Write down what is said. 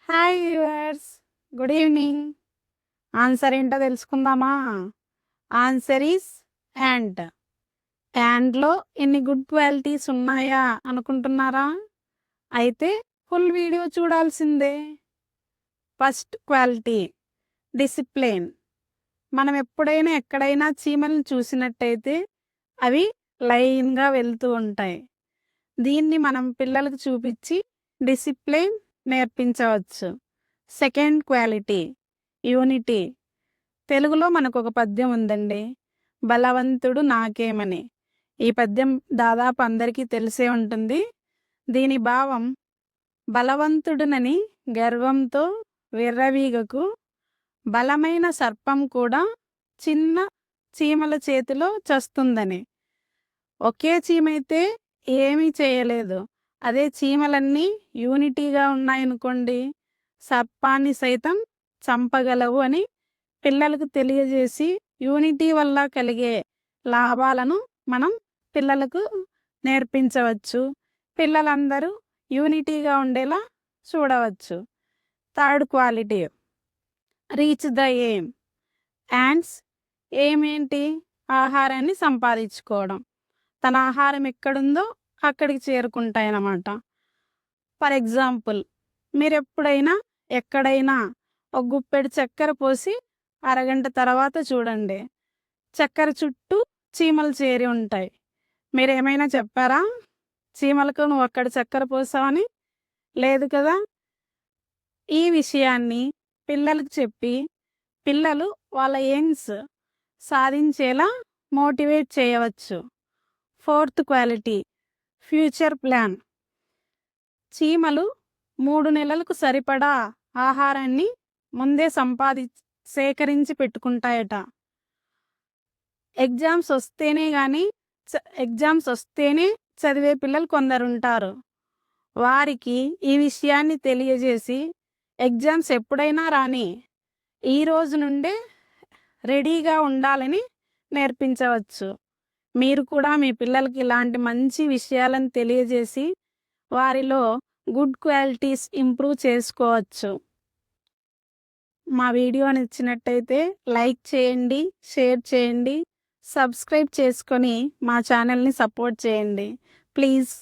Hi viewers, good evening. Answer ఏంటో తెలుసుకుందామా? Answer is ant. యాంట్లో ఎన్ని గుడ్ క్వాలిటీస్ ఉన్నాయా అనుకుంటున్నారా? అయితే ఫుల్ వీడియో చూడాల్సిందే. First quality discipline. మనం ఎప్పుడైనా ఎక్కడైనా చీమలను చూసినట్టయితే అవి లైన్గా వెళ్తూ ఉంటాయి. దీన్ని మనం పిల్లలకు చూపించి డిసిప్లిన్ నేర్పించవచ్చు. Second quality unity. తెలుగులో మనకు ఒక పద్యం ఉందండి, బలవంతుడు నాకేమని. ఈ పద్యం దాదాపు అందరికీ తెలిసే ఉంటుంది. దీని భావం, బలవంతుడునని గర్వంతో విర్రవీగకు, బలమైన సర్పం కూడా చిన్న చీమల చేతిలో చస్తుందని. ఒకే చీమైతే ఏమీ చేయలేదు, అదే చీమలన్నీ యూనిటీగా ఉన్నాయనుకోండి, సర్పాన్ని సైతం చంపగలవు అని పిల్లలకు తెలియజేసి యూనిటీ వల్ల కలిగే లాభాలను మనం పిల్లలకు నేర్పించవచ్చు. పిల్లలందరూ యూనిటీగా ఉండేలా చూడవచ్చు. Third quality reach the aim. Ants ఏమేంటి? ఆహారాన్ని సంపాదించుకోవడం. తన ఆహారం ఎక్కడుందో అక్కడికి చేరుకుంటాయన్నమాట. ఫర్ ఎగ్జాంపుల్, మీరు ఎప్పుడైనా ఎక్కడైనా ఒక గుప్పెడు చక్కెర పోసి అరగంట తర్వాత చూడండి, చక్కెర చుట్టూ చీమలు చేరి ఉంటాయి. మీరు ఏమైనా చెప్పారా చీమలకు నువ్వు అక్కడ చక్కెర పోసావని? లేదు కదా. ఈ విషయాన్ని పిల్లలకు చెప్పి పిల్లలు వాళ్ళ ఎయిమ్స్ సాధించేలా మోటివేట్ చేయవచ్చు. Fourth quality future plan. చీమలు 3 నెలలకు సరిపడా ఆహారాన్ని ముందే సేకరించి పెట్టుకుంటాయట. ఎగ్జామ్స్ వస్తేనే చదివే పిల్లలు కొందరుంటారు. వారికి ఈ విషయాన్ని తెలియజేసి ఎగ్జామ్స్ ఎప్పుడైనా రాని ఈ రోజు నుండే రెడీగా ఉండాలని నేర్పించవచ్చు. మీరు కూడా మీ పిల్లలకి ఇలాంటి మంచి విషయాలను తెలియజేసి వారిలో గుడ్ క్వాలిటీస్ ఇంప్రూవ్ చేసుకోవచ్చు. మా వీడియో నచ్చినట్టయితే లైక్ చేయండి, షేర్ చేయండి, సబ్స్క్రైబ్ చేసుకొని మా ఛానల్ని సపోర్ట్ చేయండి ప్లీజ్.